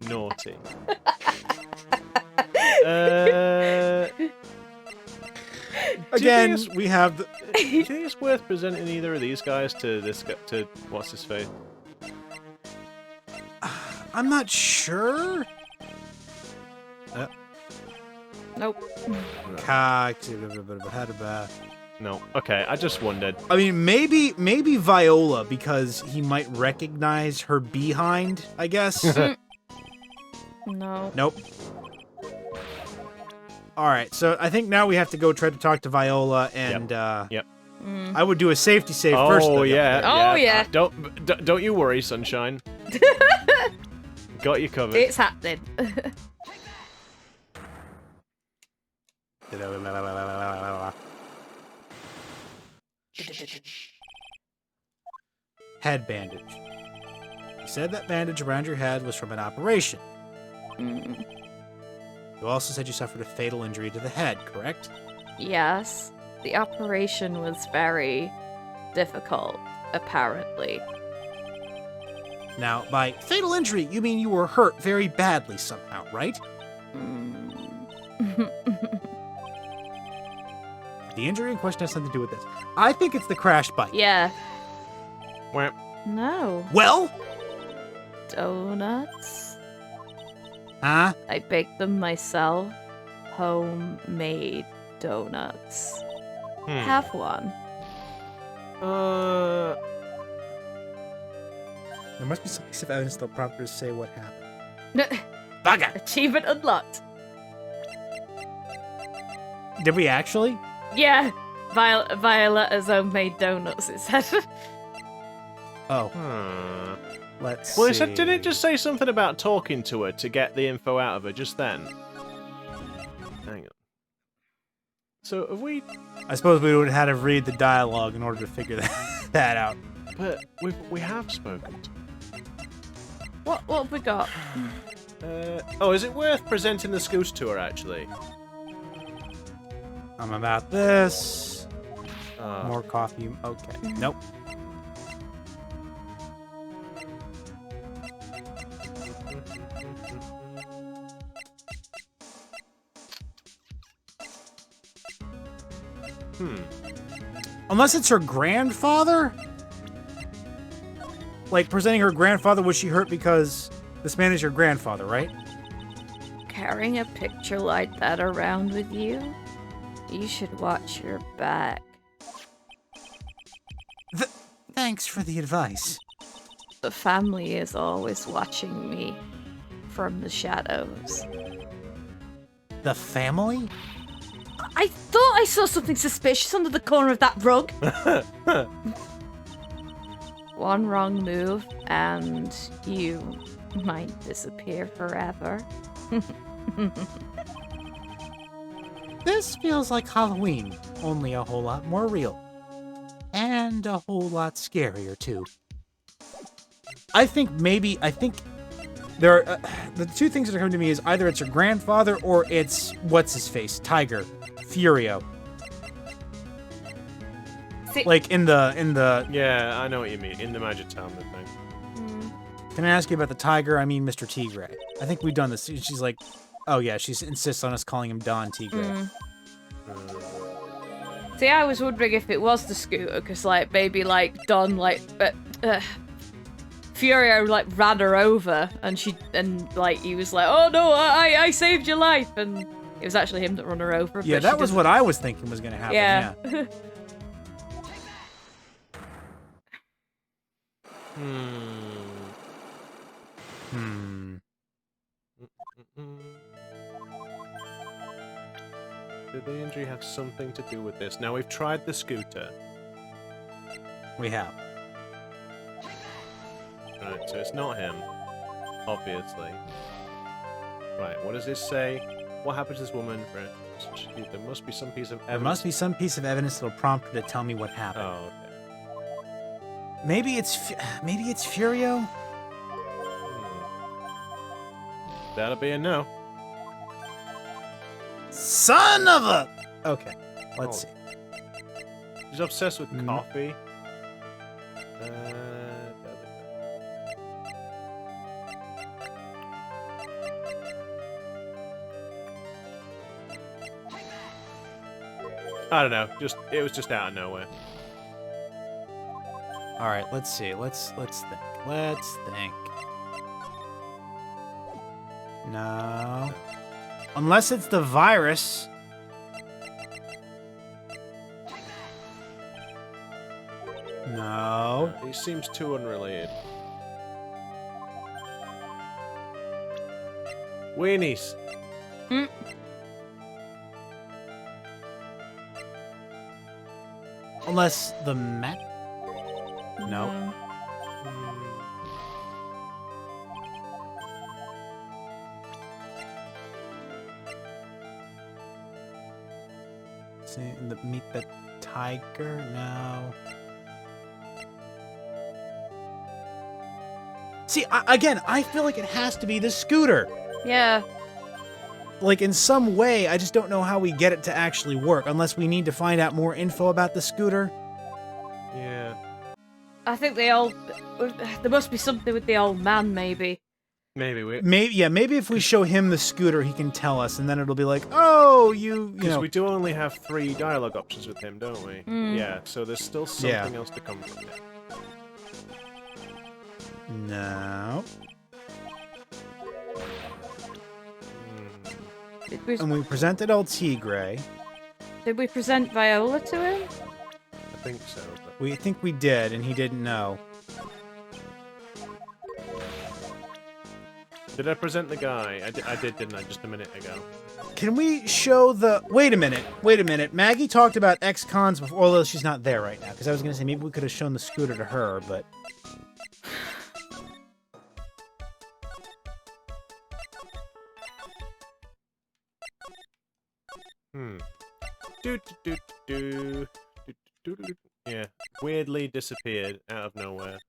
Naughty. Again, we have the... Do you think it's worth presenting either of these guys to what's his face? I'm not sure. Nope. No. Okay, I just wondered. I mean, maybe Viola, because he might recognize her behind, I guess. No. Nope. Alright, so I think now we have to go try to talk to Viola, and Yep. I would do a safety save first, though. Yeah. Oh, yeah. Don't you worry, Sunshine. Got you covered. It's happening. Head bandage. You said that bandage around your head was from an operation. You also said you suffered a fatal injury to the head, correct? Yes. The operation was very difficult, apparently. Now, by fatal injury, you mean you were hurt very badly somehow, right? The injury in question has something to do with this. I think it's the crash bike. Yeah. Wah. No. Well? Donuts? Huh? I baked them myself. Homemade donuts. Have one. There must be some piece of evidence that'll prompt her to say what happened. Bugger! Achievement unlocked. Did we actually? Yeah. Violetta's homemade donuts, it said. Oh, Hmm. let's Well, see. didn't it just say something about talking to her to get the info out of her just then? Hang on. So have we? I suppose we would have had to read the dialogue in order to figure that out. But we have spoken. To What have we got? oh, is it worth presenting the scooter to her actually? I'm about this. Uh, More coffee. Okay. Nope. Unless it's her grandfather? Like, presenting her grandfather, was she hurt because this man is your grandfather, right? Carrying a picture like that around with you? You should watch your back. Thanks for the advice. The family is always watching me from the shadows. The family? I thought I saw something suspicious under the corner of that rug. One wrong move, and you might disappear forever. This feels like Halloween, only a whole lot more real. And a whole lot scarier, too. I think there are, the two things that are coming to me is either it's her grandfather or it's, what's-his-face, Tigre, Furio. Like, in the... yeah, I know what you mean. In the Magic Town, the thing. Can I ask you about the Tiger? I mean, Mr. Tigre. I think we've done this. She's like, oh yeah, she insists on us calling him Don Tigre. See, I was wondering if it was the scooter, because, like, maybe, like, Don, like, Furio, like, ran her over, and like, he was like, oh no, I saved your life, and it was actually him that ran her over. Yeah, that was what I was thinking was going to happen, yeah. Did the injury have something to do with this? Now, we've tried the scooter. We have. Right, so it's not him. Obviously. Right, what does this say? What happened to this woman? There must be some piece of evidence. There must be some piece of evidence that'll prompt her to tell me what happened. Oh, okay. Maybe it's Furio? That'll be a no. Son of a... Okay, let's see. She's obsessed with coffee. I don't know. It was just out of nowhere. All right, let's see. Let's think. Let's think. No. Unless it's the virus. No. He seems too unrelated. Weenies. Unless the Met. No. See, meet the tiger? No. See, again, I feel like it has to be the scooter. Yeah. Like, in some way, I just don't know how we get it to actually work, unless we need to find out more info about the scooter. Yeah. I think there must be something with the old man, maybe. Maybe if we show him the scooter, he can tell us, and then it'll be like, oh, you know. Because we do only have 3 dialogue options with him, don't we? Yeah, so there's still something else to come from it. No. And we presented El Tigre. Did we present Viola to him? I think so. But... We think we did, and he didn't know. Did I present the guy? I did, didn't I? Just a minute ago. Can we show the... Wait a minute. Maggey talked about ex-cons before, although she's not there right now, because I was going to say maybe we could have shown the scooter to her, but... Yeah, weirdly disappeared out of nowhere.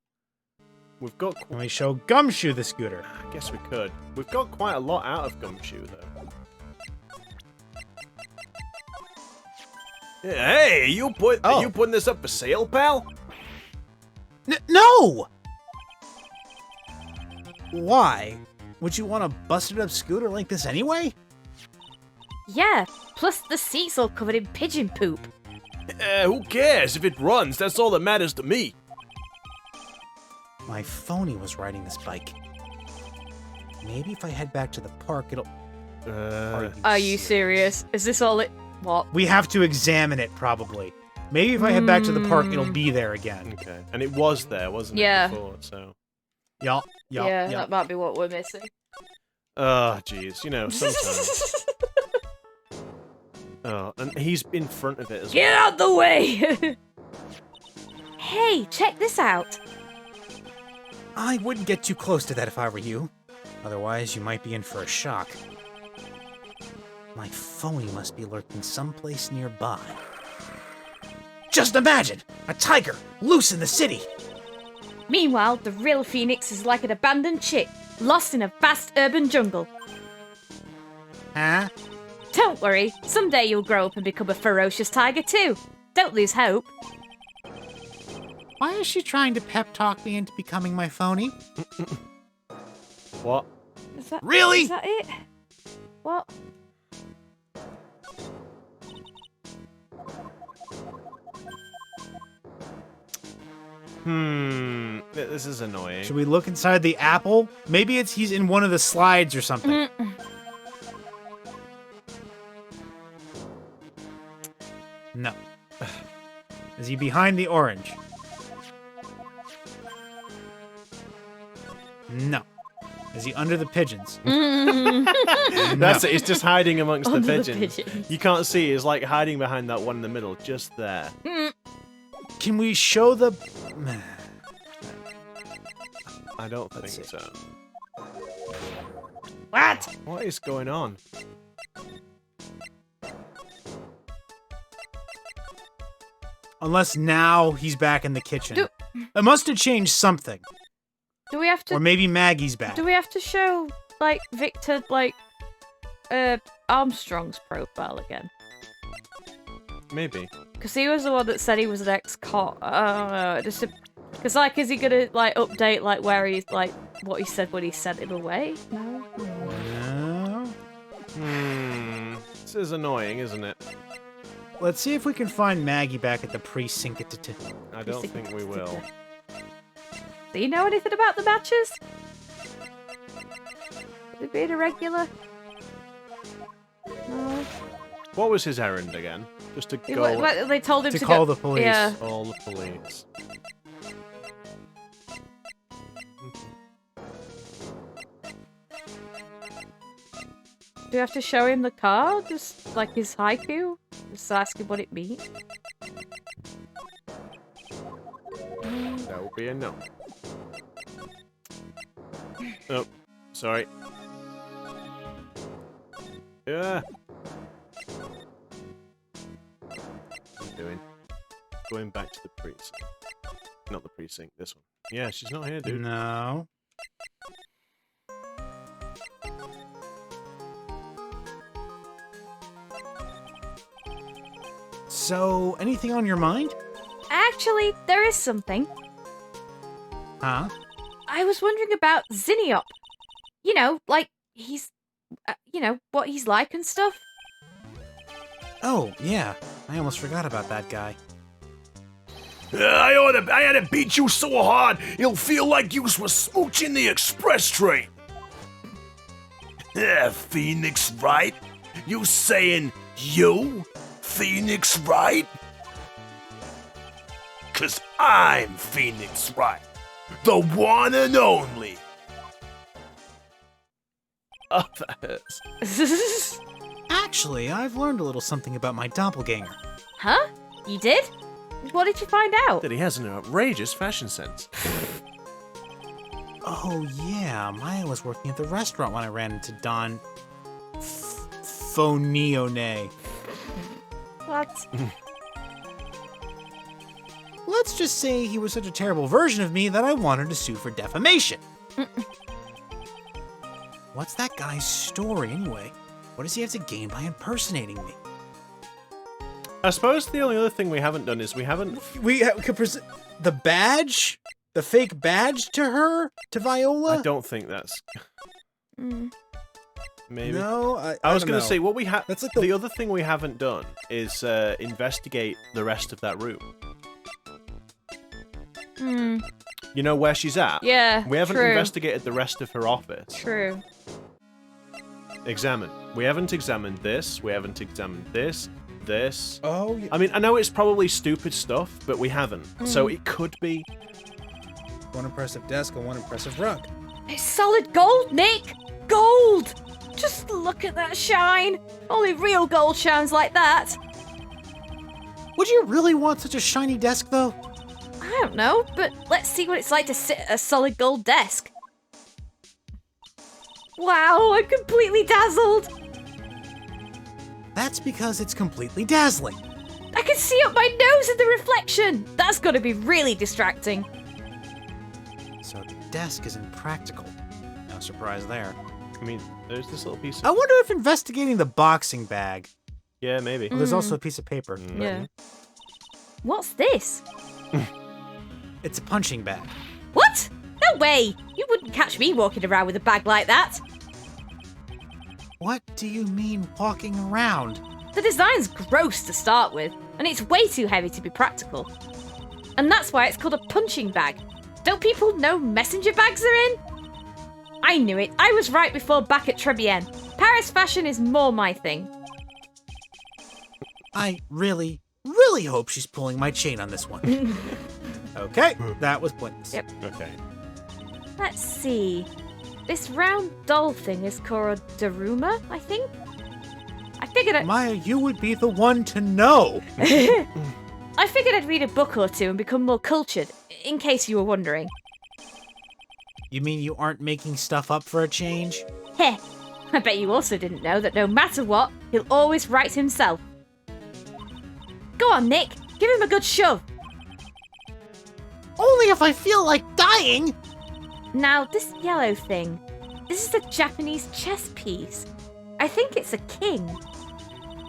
We've got... Can we show Gumshoe the scooter? I guess we could. We've got quite a lot out of Gumshoe, though. Hey, are you putting this up for sale, pal? No! Why? Would you want a busted-up scooter like this anyway? Yeah, plus the seat's all covered in pigeon poop. Who cares? If it runs, that's all that matters to me. My phony was riding this bike. Maybe if I head back to the park, it'll... Are you serious? Is this all it... What? We have to examine it, probably. Maybe if I head back to the park, it'll be there again. Okay. And it was there, wasn't Yeah. it, before, so... Yup. That might be what we're missing. Oh, jeez. You know, sometimes... Oh, and he's in front of it as well. Get out the way! Hey, check this out. I wouldn't get too close to that if I were you. Otherwise, you might be in for a shock. My phony must be lurking someplace nearby. Just imagine! A tiger, loose in the city! Meanwhile, the real Phoenix is like an abandoned chick, lost in a vast urban jungle. Huh? Don't worry, someday you'll grow up and become a ferocious tiger too. Don't lose hope. Why is she trying to pep talk me into becoming my phony? What? Really? Is that it? What? This is annoying. Should we look inside the apple? Maybe he's in one of the slides or something. No. Is he behind the orange? No. Is he under the pigeons? That's it. He's just hiding amongst the Under the pigeons. pigeons. You can't see. He's like hiding behind that one in the middle, just there. Can we show the... I don't Let's think see. so. What? What is going on? Unless now he's back in the kitchen. It must have changed something. Do we have Or to... maybe Maggie's back. Do we have to show, like, Victor, like, Armstrong's profile again? Maybe. Because he was the one that said he was an ex-cop. I don't know. Just because, like, is he gonna like update like where he's like what he said when he sent him away? No. No. This is annoying, isn't it? Let's see if we can find Maggey back at the precinct. I don't think we will. Do you know anything about the matches? Is it being irregular? No. What was his errand again? Just to go What, they told him to call go... the police. Yeah. all the police. Do you have to show him the car? Just like his haiku? Just ask him what it means? That would be a no. Oh, sorry. Yeah. What are you doing? Going back to the precinct. Not the precinct, this one. Yeah, she's not here, dude. No. So, anything on your mind? Actually, there is something. Huh? I was wondering about Xin Eohp. You know, like, he's... you know, what he's like and stuff. Oh, yeah. I almost forgot about that guy. I ought to beat you so hard, you'll feel like you was smooching the express train. Phoenix Wright? You saying you? Phoenix Wright? 'Cause I'm Phoenix Wright, the one and only. Oh, that hurts. Actually, I've learned a little something about my doppelganger. Huh? You did? What did you find out? That he has an outrageous fashion sense. Oh, yeah, Maya was working at the restaurant when I ran into Don Fonione. What? Let's just say he was such a terrible version of me that I wanted to sue for defamation. What's that guy's story, anyway? What does he have to gain by impersonating me? I suppose the only other thing we haven't done is we haven't... We could present the badge? The fake badge to her? To Viola? I don't think that's... Maybe. No, I was don't going to know. say, what we have... That's like the other thing we haven't done is investigate the rest of that room. You know where she's at? Yeah, We haven't true. investigated the rest of her office. True. Examine. We haven't examined this. We haven't examined this. This. Oh, yeah. I mean, I know it's probably stupid stuff, but we haven't. So it could be... One impressive desk and one impressive rug. It's solid gold, Nick! Gold! Just look at that shine! Only real gold shines like that. Would you really want such a shiny desk, though? I don't know, but let's see what it's like to sit at a solid gold desk. Wow, I'm completely dazzled! That's because it's completely dazzling. I can see up my nose in the reflection! That's gotta be really distracting. So the desk is impractical. No surprise there. I mean, there's this little piece I of... wonder if investigating the boxing bag. Yeah, maybe. Well, there's also a piece of paper. Yeah. What's this? It's a punching bag. What? No way! You wouldn't catch me walking around with a bag like that. What do you mean walking around? The design's gross to start with, and it's way too heavy to be practical. And that's why it's called a punching bag. Don't people know messenger bags are in? I knew it. I was right before back at Tribulations. Paris fashion is more my thing. I really, really hope she's pulling my chain on this one. Okay, that was pointless. Yep. Okay. Let's see. This round doll thing is called Daruma, I think? I figured Maya, you would be the one to know. I figured I'd read a book or two and become more cultured, in case you were wondering. You mean you aren't making stuff up for a change? Heh. I bet you also didn't know that no matter what, he'll always write himself. Go on, Nick. Give him a good shove. Only if I feel like dying. Now, this yellow thing. This is a Japanese chess piece. I think it's a king.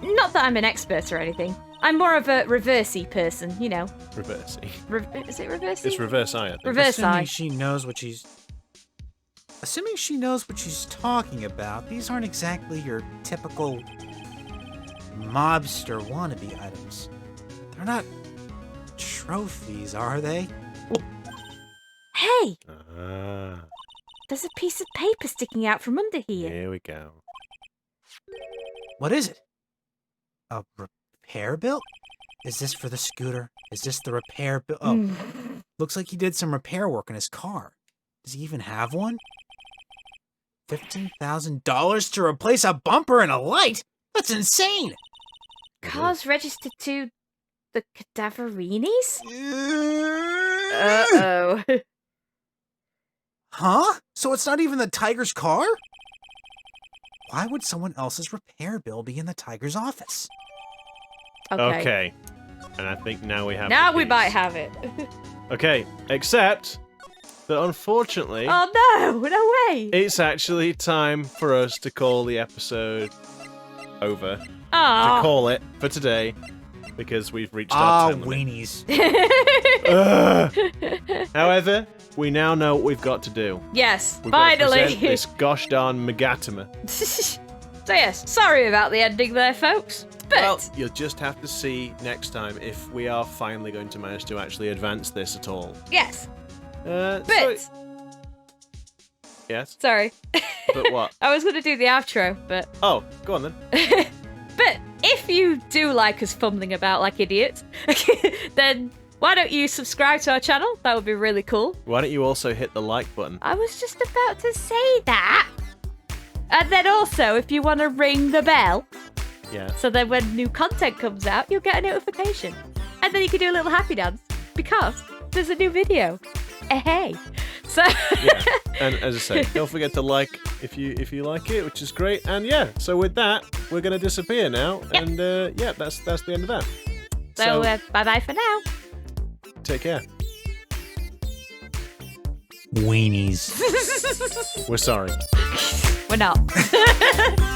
Not that I'm an expert or anything. I'm more of a reversey person, you know. Reversey. Is it reversey? It's reverse eye, I think. Reverse eye. Assuming she knows what she's talking about, these aren't exactly your typical mobster wannabe items. They're not trophies, are they? Hey! Ah, There's a piece of paper sticking out from under here. here we go. What is it? A repair bill? Is this for the scooter? Is this the repair bill? Oh, looks like he did some repair work on his car. Does he even have one? $15,000 to replace a bumper and a light? That's insane! Cars registered to the Cadaverinis? Uh-oh. Huh? So it's not even the Tiger's car? Why would someone else's repair bill be in the Tiger's office? Okay. And I think now we have Now the we piece. might have it. Okay, except that unfortunately, Oh no! No way! it's actually time for us to call the episode over. To Aw. call it for today, because we've reached our time limit. weenies. However, we now know what we've got to do. Yes, We've got to finally. present this gosh darn Megatama. So yes, sorry about the ending there, folks. But Well, you'll just have to see next time if we are finally going to manage to actually advance this at all. yes, So- but yes, sorry. but what? I was gonna do the outro, but Oh, go on then. but if you do like us fumbling about like idiots, then why don't you subscribe to our channel? That would be really cool. Why don't you also hit the like button? I was just about to say that. And then also, if you want to ring the bell, Yeah. so then when new content comes out, you'll get a notification. And then you can do a little happy dance because there's a new video. Hey. So Yeah. And as I say, don't forget to like if you like it, which is great. And yeah, so with that, we're gonna disappear now. Yep. And yeah, that's the end of that. So bye-bye for now. Take care. Weenies. We're sorry. We're not.